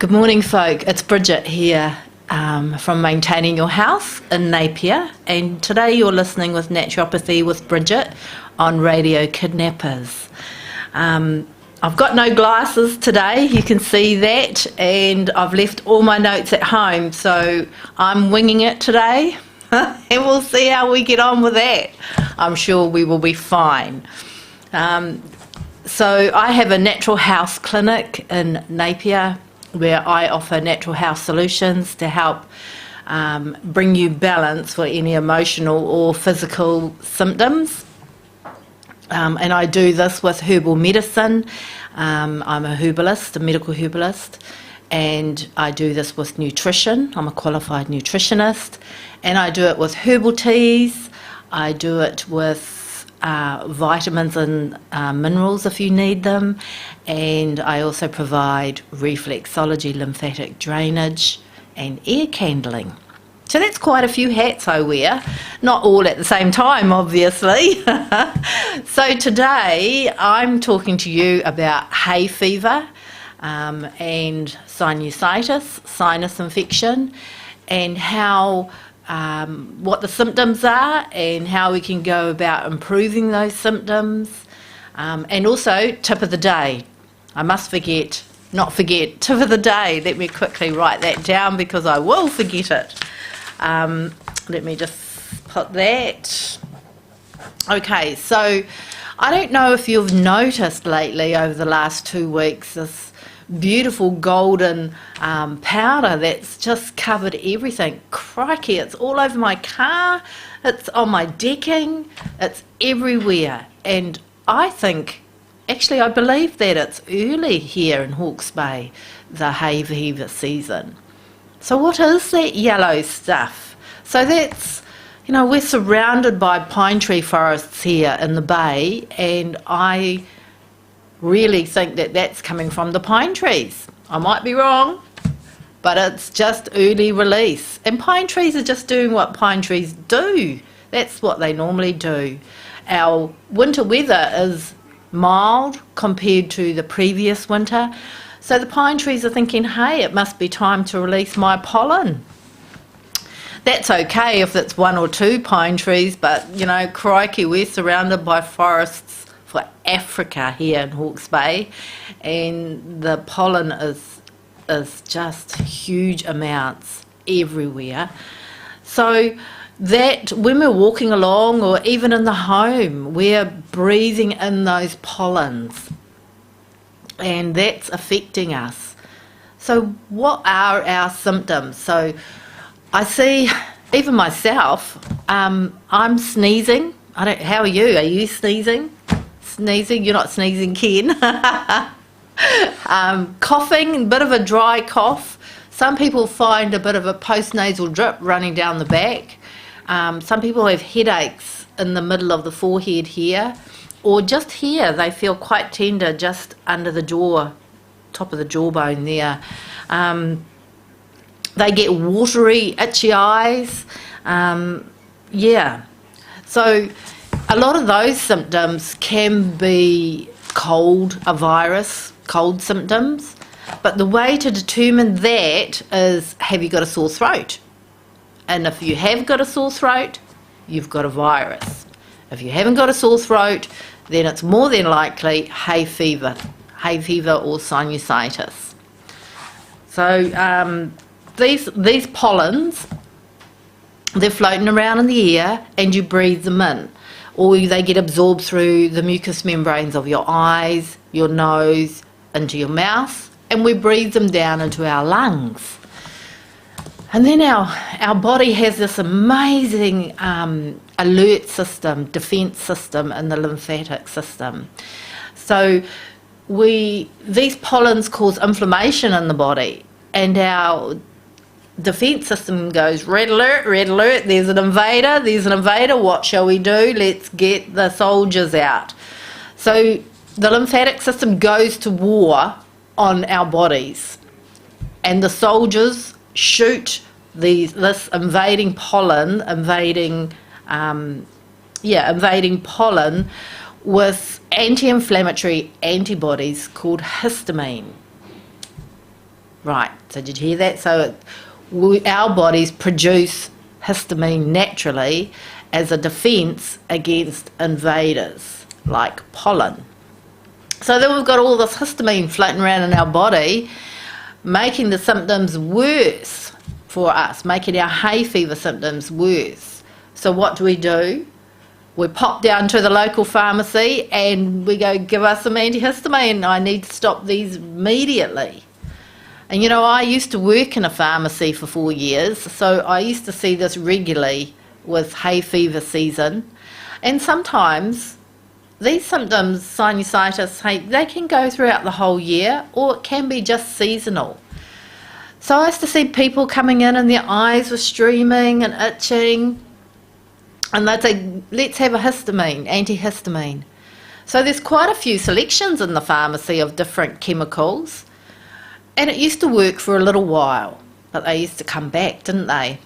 Good morning, folk. It's Bridgitt here from Maintaining Your Health in Napier, and today you're listening with Naturopathy with Bridgitt on Radio Kidnappers. I've got no glasses today, you can see that, and I've left all my notes at home, so I'm winging it today, and we'll see how we get on with that. I'm sure we will be fine. So I have a natural health clinic in Napier where I offer natural health solutions to help bring you balance for any emotional or physical symptoms. And I do this with herbal medicine. I'm a herbalist, a medical herbalist, and I do this with nutrition. I'm a qualified nutritionist, and I do it with herbal teas. I do it with vitamins and minerals if you need them, and I also provide reflexology, lymphatic drainage and air candling. So that's quite a few hats I wear, not all at the same time obviously. So today I'm talking to you about hay fever and sinusitis, sinus infection, and how what the symptoms are and how we can go about improving those symptoms, and also tip of the day. I must not forget, tip of the day. Let me quickly write that down because I will forget it. Let me just put that. Okay, so I don't know if you've noticed lately over the last 2 weeks this beautiful golden powder that's just covered everything. Crikey, it's all over my car, it's on my decking, it's everywhere. And I believe that it's early here in Hawke's Bay, the Hayfever season. So what is that yellow stuff? So that's, we're surrounded by pine tree forests here in the bay, and I really think that that's coming from the pine trees. I might be wrong, but it's just early release. And pine trees are just doing what pine trees do. That's what they normally do. Our winter weather is mild compared to the previous winter. So the pine trees are thinking, hey, it must be time to release my pollen. That's okay if it's 1 or 2 pine trees, but, crikey, we're surrounded by forests for Africa here in Hawke's Bay, and the pollen is just huge amounts everywhere. So that when we're walking along or even in the home, we're breathing in those pollens, and that's affecting us. So what are our symptoms? So I see, even myself, I'm sneezing. How are you? Are you sneezing? Sneezing? You're not sneezing, Ken. Coughing, a bit of a dry cough. Some people find a bit of a postnasal drip running down the back. Some people have headaches in the middle of the forehead here, or just here. They feel quite tender just under the jaw, top of the jawbone there. They get watery, itchy eyes. So a lot of those symptoms can be cold symptoms, but the way to determine that is, have you got a sore throat? And if you have got a sore throat, you've got a virus. If you haven't got a sore throat, then it's more than likely hay fever or sinusitis. So these pollens, they're floating around in the air and you breathe them in, or they get absorbed through the mucous membranes of your eyes, your nose, into your mouth, and we breathe them down into our lungs. And then our body has this amazing alert system, defense system in the lymphatic system. So these pollens cause inflammation in the body, and our defense system goes, red alert, there's an invader, what shall we do? Let's get the soldiers out. So the lymphatic system goes to war on our bodies, and the soldiers shoot this invading pollen with anti-inflammatory antibodies called histamine. Right, so did you hear that? So our bodies produce histamine naturally as a defence against invaders like pollen. So then we've got all this histamine floating around in our body, making the symptoms worse for us, making our hay fever symptoms worse. So what do? We pop down to the local pharmacy and we go, give us some antihistamine. I need to stop these immediately. And you know, I used to work in a pharmacy for 4 years, so I used to see this regularly with hay fever season. And sometimes these symptoms, sinusitis, they can go throughout the whole year, or it can be just seasonal. So I used to see people coming in and their eyes were streaming and itching, and they'd say, let's have a histamine, antihistamine. So there's quite a few selections in the pharmacy of different chemicals, and it used to work for a little while, but they used to come back, didn't they?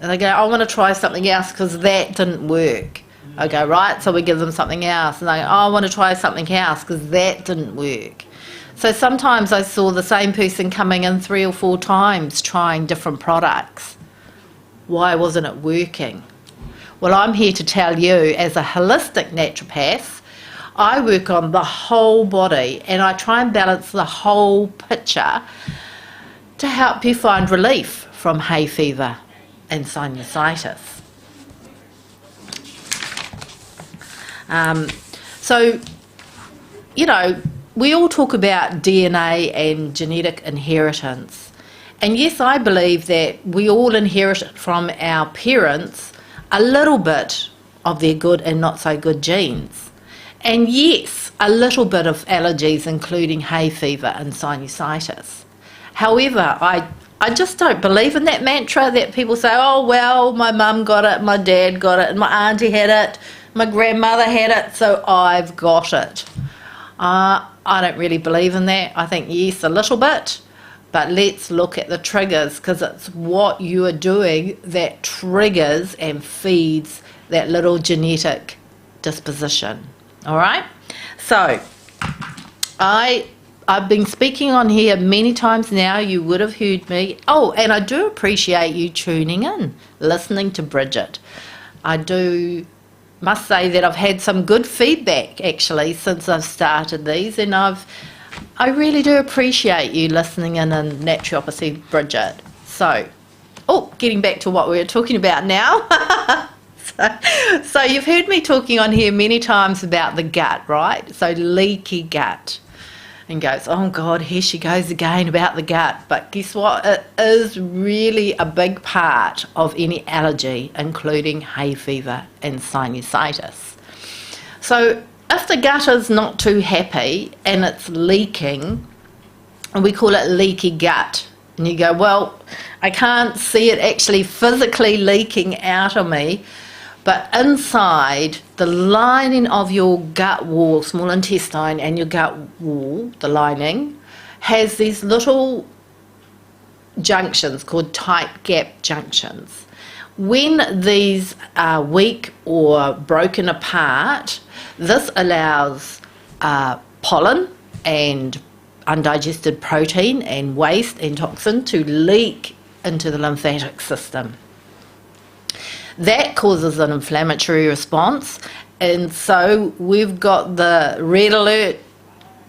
And they go, I want to try something else because that didn't work. I go, right, so we give them something else, and they go, oh, I want to try something else because that didn't work. So sometimes I saw the same person coming in 3 or 4 times trying different products. Why wasn't it working? Well, I'm here to tell you, as a holistic naturopath, I work on the whole body and I try and balance the whole picture to help you find relief from hay fever and sinusitis. So, you know, we all talk about DNA and genetic inheritance. And yes, I believe that we all inherit from our parents a little bit of their good and not so good genes. And yes, a little bit of allergies, including hay fever and sinusitis. However, I just don't believe in that mantra that people say, oh, well, my mum got it, my dad got it, and my auntie had it, my grandmother had it, so I've got it. I don't really believe in that. I think, yes, a little bit, but let's look at the triggers, because it's what you are doing that triggers and feeds that little genetic disposition. All right? So, I've been speaking on here many times now. You would have heard me. Oh, and I do appreciate you tuning in, listening to Bridgitt. I must say that I've had some good feedback actually since I've started these, and I really do appreciate you listening in Naturopathy, Bridgitt. So, getting back to what we were talking about now. So you've heard me talking on here many times about the gut, right? So leaky gut. And goes, oh God, here she goes again about the gut. But guess what? It is really a big part of any allergy, including hay fever and sinusitis. So if the gut is not too happy and it's leaking, and we call it leaky gut, and you go, well, I can't see it actually physically leaking out of me, but inside the lining of your gut wall, small intestine, and your gut wall, the lining, has these little junctions called tight gap junctions. When these are weak or broken apart, this allows pollen and undigested protein and waste and toxin to leak into the lymphatic system. That causes an inflammatory response, and so we've got the red alert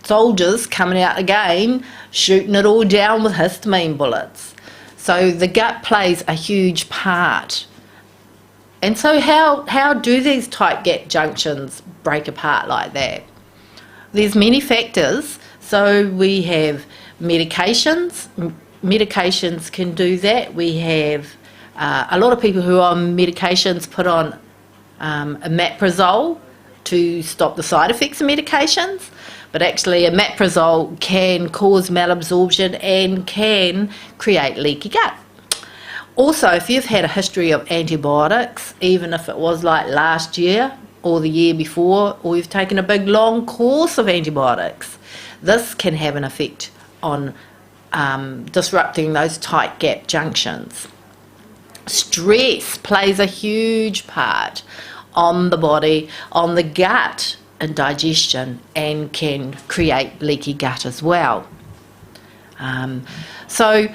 soldiers coming out again, shooting it all down with histamine bullets. So the gut plays a huge part. And so how do these tight gap junctions break apart like that? There's many factors. So we have medications. Medications can do that. We have a lot of people who are on medications put on omeprazole to stop the side effects of medications, but actually omeprazole can cause malabsorption and can create leaky gut. Also, if you've had a history of antibiotics, even if it was like last year or the year before, or you've taken a big long course of antibiotics, this can have an effect on disrupting those tight gap junctions. Stress plays a huge part on the body, on the gut and digestion, and can create leaky gut as well. So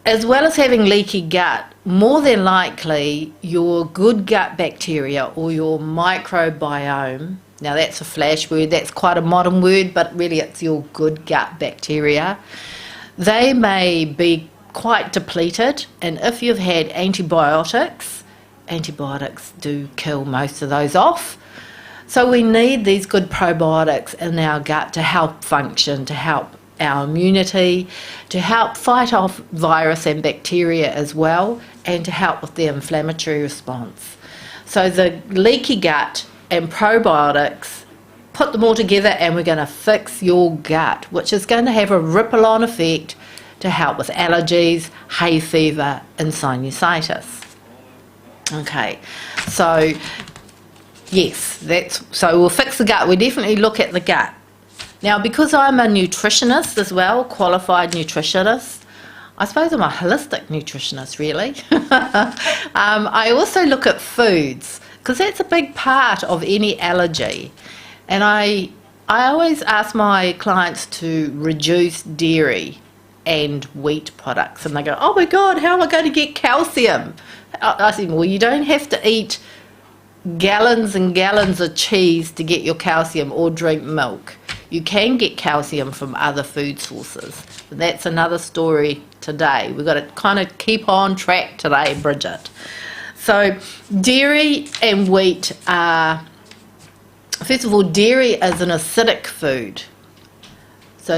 as well as having leaky gut, more than likely your good gut bacteria or your microbiome, now that's a flash word, that's quite a modern word, but really it's your good gut bacteria, they may be quite depleted, and if you've had antibiotics do kill most of those off. So we need these good probiotics in our gut to help function, to help our immunity, to help fight off virus and bacteria as well, and to help with the inflammatory response. So the leaky gut and probiotics, put them all together and we're going to fix your gut, which is going to have a ripple-on effect to help with allergies, hay fever and sinusitis. Okay, so yes, so we'll fix the gut. We definitely look at the gut. Now, because I'm a nutritionist as well, qualified nutritionist, I suppose I'm a holistic nutritionist, really. I also look at foods, because that's a big part of any allergy. And I always ask my clients to reduce dairy and wheat products. And they go, oh my God, how am I going to get calcium? I said, well, you don't have to eat gallons and gallons of cheese to get your calcium or drink milk. You can get calcium from other food sources. But that's another story today. We've got to kind of keep on track today, Bridgitt. So dairy and wheat are, first of all, dairy is an acidic food. So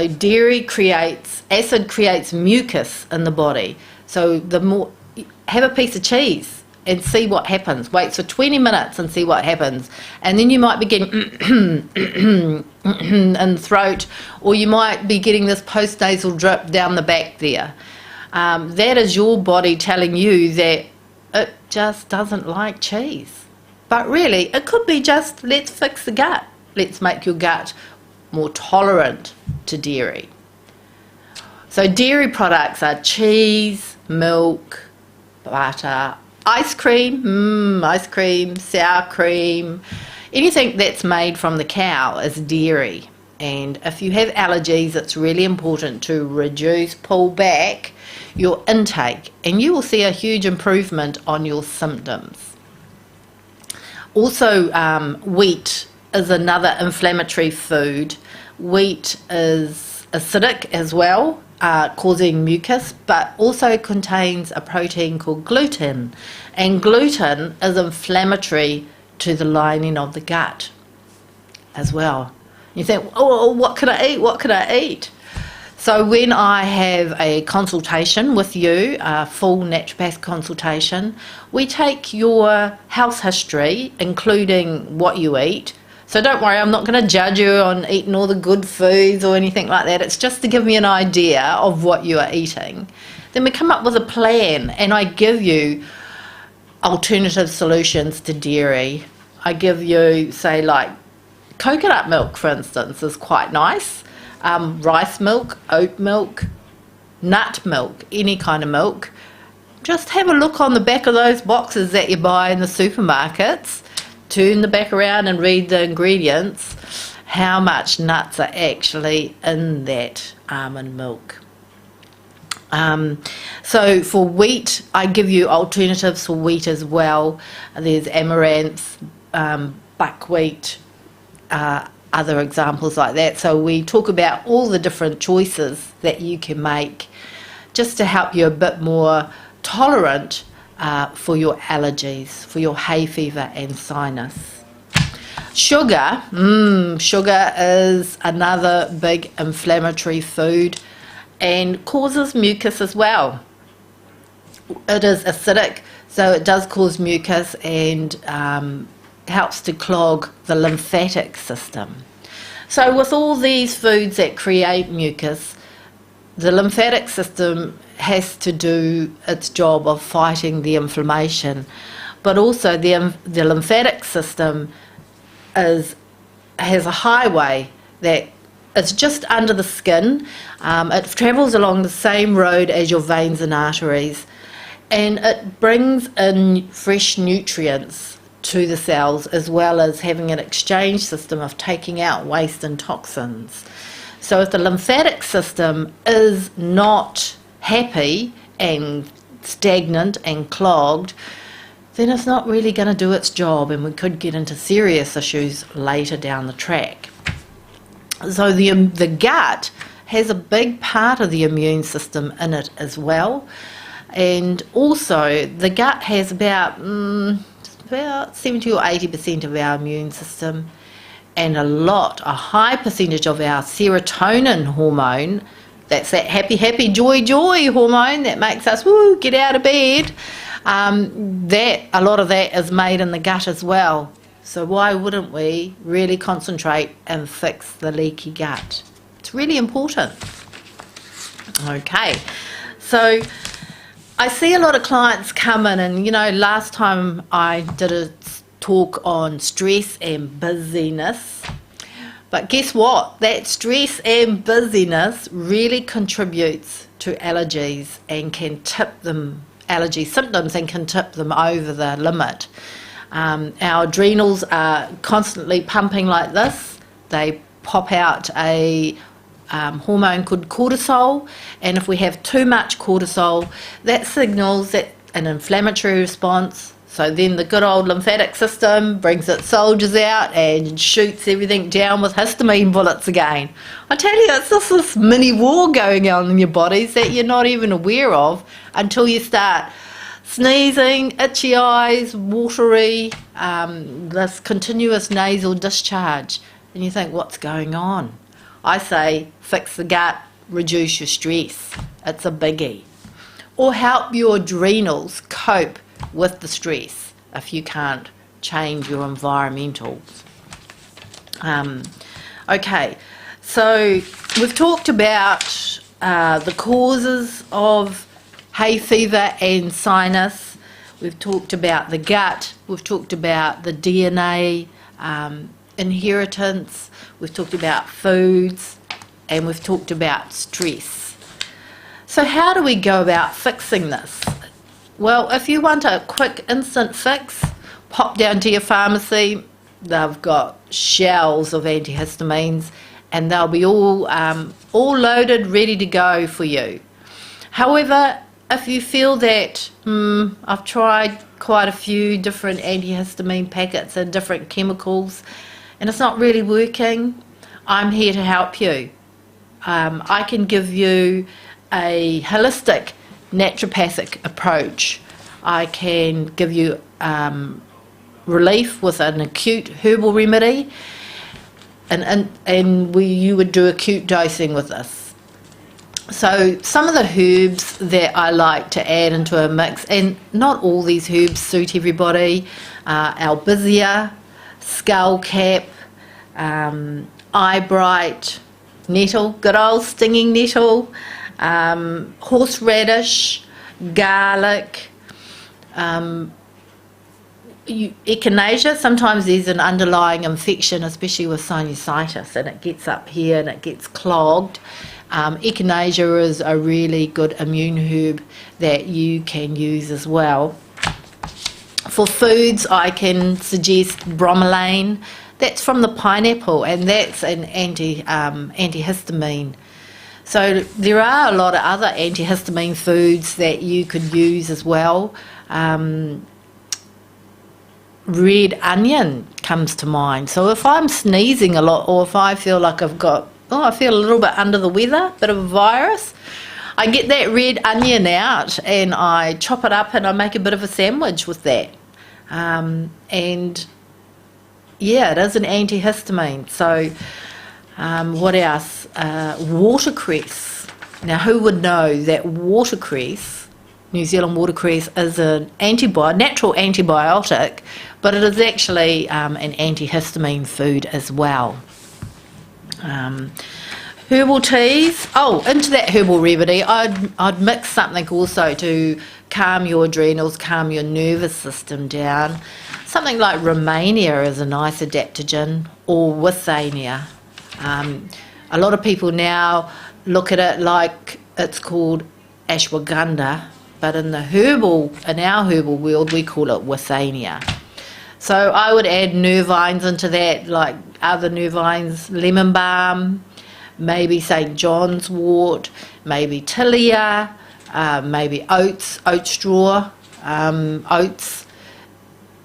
acid creates mucus in the body. So the more, have a piece of cheese and see what happens. Wait for 20 minutes and see what happens. And then you might be getting in the throat, or you might be getting this postnasal drip down the back there. That is your body telling you that it just doesn't like cheese. But really, it could be just, let's fix the gut. Let's make your gut more tolerant to dairy. So dairy products are cheese, milk, butter, ice cream, sour cream, anything that's made from the cow is dairy. And if you have allergies, it's really important to pull back your intake, and you will see a huge improvement on your symptoms. Also, wheat is another inflammatory food. Wheat is acidic as well, causing mucus, but also contains a protein called gluten. And gluten is inflammatory to the lining of the gut as well. You think, oh, what can I eat? What can I eat? So when I have a consultation with you, a full naturopath consultation, we take your health history, including what you eat. So don't worry, I'm not going to judge you on eating all the good foods or anything like that. It's just to give me an idea of what you are eating. Then we come up with a plan, and I give you alternative solutions to dairy. I give you, say, like coconut milk, for instance, is quite nice. Rice milk, oat milk, nut milk, any kind of milk. Just have a look on the back of those boxes that you buy in the supermarkets. Turn the back around and read the ingredients, how much nuts are actually in that almond milk. So for wheat, I give you alternatives for wheat as well. There's amaranth, buckwheat, other examples like that. So we talk about all the different choices that you can make just to help you a bit more tolerant for your allergies, for your hay fever and sinus. Sugar, sugar is another big inflammatory food and causes mucus as well. It is acidic, so it does cause mucus and helps to clog the lymphatic system. So with all these foods that create mucus, the lymphatic system has to do its job of fighting the inflammation, but also the lymphatic system has a highway that is just under the skin. It travels along the same road as your veins and arteries, and it brings in fresh nutrients to the cells, as well as having an exchange system of taking out waste and toxins. So if the lymphatic system is not happy and stagnant and clogged, then it's not really going to do its job, and we could get into serious issues later down the track. So the gut has a big part of the immune system in it as well, and also the gut has about 70 or 80% of our immune system, and a high percentage of our serotonin hormone. That's that happy, happy, joy, joy hormone that makes us get out of bed. A lot of that is made in the gut as well. So why wouldn't we really concentrate and fix the leaky gut? It's really important. Okay, so I see a lot of clients come in, and last time I did a talk on stress and busyness. But guess what? That stress and busyness really contributes to allergies and can tip them, allergy symptoms, and can tip them over the limit. Our adrenals are constantly pumping like this. They pop out a hormone called cortisol, and if we have too much cortisol, that signals that an inflammatory response. So then the good old lymphatic system brings its soldiers out and shoots everything down with histamine bullets again. I tell you, it's just this mini war going on in your bodies that you're not even aware of until you start sneezing, itchy eyes, watery, this continuous nasal discharge. And you think, what's going on? I say, fix the gut, reduce your stress. It's a biggie. Or help your adrenals cope with the stress if you can't change your environmentals. Okay, so we've talked about the causes of hay fever and sinus. We've talked about the gut. We've talked about the DNA inheritance. We've talked about foods, and we've talked about stress. So how do we go about fixing this? Well, if you want a quick instant fix, pop down to your pharmacy. They've got shelves of antihistamines, and they'll be all loaded, ready to go for you. However, if you feel that I've tried quite a few different antihistamine packets and different chemicals, and it's not really working, I'm here to help you. I can give you a holistic naturopathic approach. I can give you relief with an acute herbal remedy, and you would do acute dosing with this. So some of the herbs that I like to add into a mix, and not all these herbs suit everybody, albizia, skullcap, eyebright, nettle, good old stinging nettle, horseradish, garlic, echinacea. Sometimes there's an underlying infection, especially with sinusitis, and it gets up here and it gets clogged. Echinacea is a really good immune herb that you can use as well. For foods, I can suggest bromelain. That's from the pineapple, and that's an antihistamine. So there are a lot of other antihistamine foods that you could use as well. Red onion comes to mind. So if I'm sneezing a lot, or if I feel like I feel a little bit under the weather, bit of a virus, I get that red onion out and I chop it up and I make a bit of a sandwich with that. And yeah, it is an antihistamine. So what else? Watercress. Now, who would know that watercress, New Zealand watercress, is an natural antibiotic, but it is actually an antihistamine food as well. Herbal teas. Oh, into that herbal remedy, I'd mix something also to calm your adrenals, calm your nervous system down. Something like Romania is a nice adaptogen, or withania. A lot of people now look at it like it's called ashwagandha, but in our herbal world, we call it withania. So I would add nervines into that, like other nervines, lemon balm, maybe St. John's wort, maybe tilia, maybe oat straw, oats,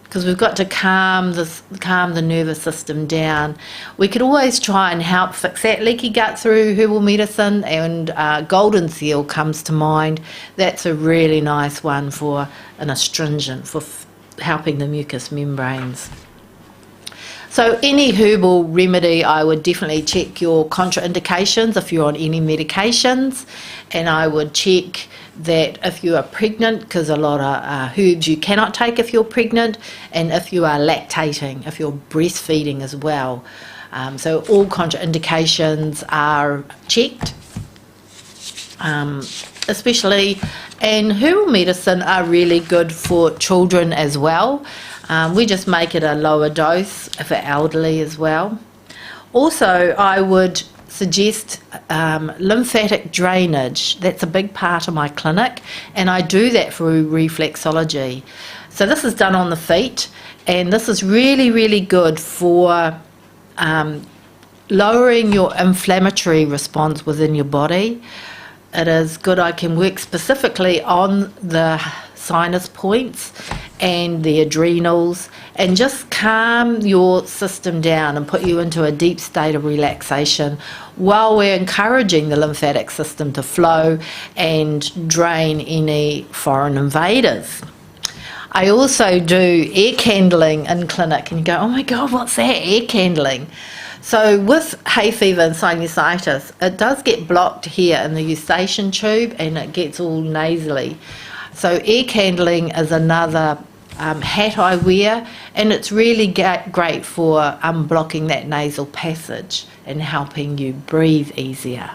because we've got to calm the nervous system down. We could always try and help fix that leaky gut through herbal medicine, and golden seal comes to mind. That's a really nice one for an astringent, for helping the mucous membranes. So any herbal remedy, I would definitely check your contraindications if you're on any medications, and I would check that if you are pregnant, because a lot of herbs you cannot take if you're pregnant, and if you are lactating, if you're breastfeeding as well. So all contraindications are checked, especially, and herbal medicine are really good for children as well. We just make it a lower dose for elderly as well. Also, I would suggest lymphatic drainage. That's a big part of my clinic, and I do that through reflexology. So this is done on the feet, and this is really, really good for lowering your inflammatory response within your body. It is good. I can work specifically on the sinus points and the adrenals, and just calm your system down and put you into a deep state of relaxation while we're encouraging the lymphatic system to flow and drain any foreign invaders. I also do air candling in clinic, and you go, oh my God, what's that, air candling? So with hay fever and sinusitis, it does get blocked here in the eustachian tube, and it gets all nasally. So air candling is another hat I wear, and it's really great for unblocking that nasal passage and helping you breathe easier.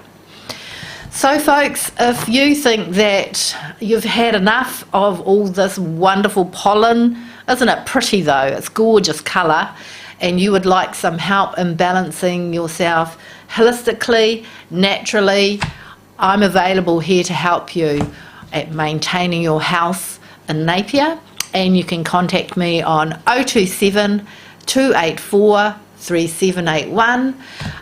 So folks, if you think that you've had enough of all this wonderful pollen, isn't it pretty though? It's gorgeous colour, and you would like some help in balancing yourself holistically, naturally, I'm available here to help you at maintaining your health in Napier, and you can contact me on 027 284 3781.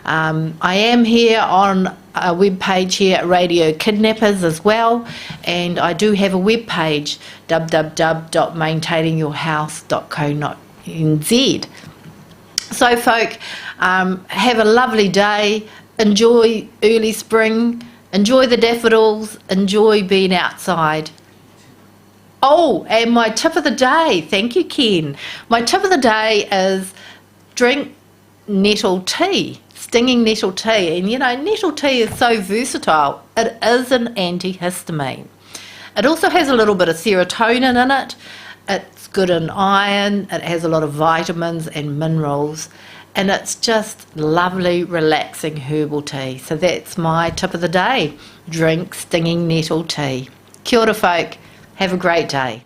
I am here on a web page here at Radio Kidnappers as well, and I do have a web page, www.maintainingyourhealth.co.nz. So folk, have a lovely day, enjoy early spring, enjoy the daffodils, enjoy being outside. Oh, and my tip of the day, thank you Ken, my tip of the day is drink nettle tea, stinging nettle tea. And you know, nettle tea is so versatile. It is an antihistamine. It also has a little bit of serotonin in it. It's good in iron, it has a lot of vitamins and minerals, and it's just lovely, relaxing herbal tea. So that's my tip of the day. Drink stinging nettle tea. Kia ora folk, have a great day.